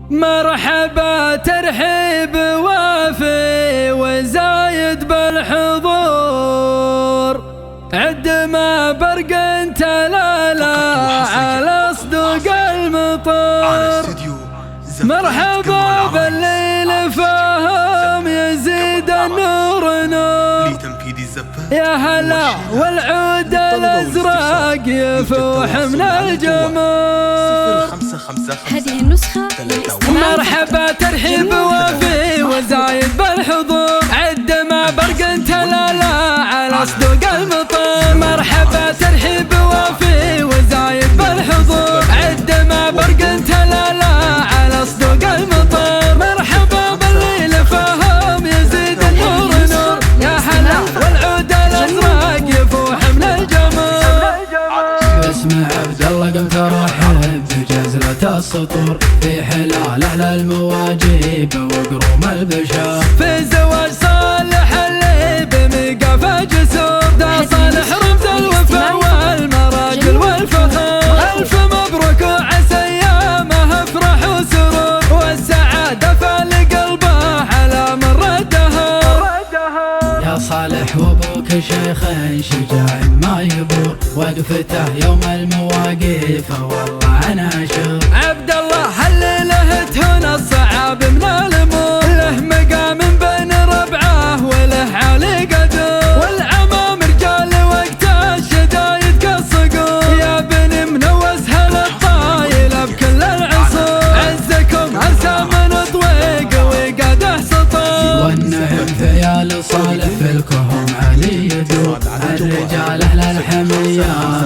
مرحبا ترحيب وافي وزايد بالحضور، عد ما برق تلالا على صدوق المطر. مرحبا بالليل فهم يزيد النور نور، يا هلا والعود الازرق يفوح من الجمر. هذه النسخة مرحبا ترحيب وافي وزايد بالحضور، عد ما برق تلالا على صدوق المطر. مرحبا ترحيب وافي وزايد بالحضور، عد ما برق تلالا على صدوق المطر. مرحبا بالليل فهم يزيد النور نور، يا هلا والعود الازرق يفوح من الجمر. باسم عبد الله قمت ارحب بجزلة السطور، في حلال اهل المواجيب وقروم البشر. في زواج صالح اللي بميقاف جسور، ده صالح رمز الوفا والمراجل والفخر. الف مبروك وعسى ايامه افرح وسرور، والسعادة في قلبه على مر الدهر. يا صالح وابوك شيخ شجاع ما يبور، وقفته يوم المواقف والله انا اشوف. عبد الله هالليلة تهون الصعاب من الامور، له مقام بين ربعه وله عالي قدر. والعمام رجال وقت الشدايد كالصقور، يا بني منوسها للطايله بكل العصور. عزكم عسى من طويق وقاده سطور، والنعم فيال صالح في الكهوم علي يدور. الرجال اهل الحميه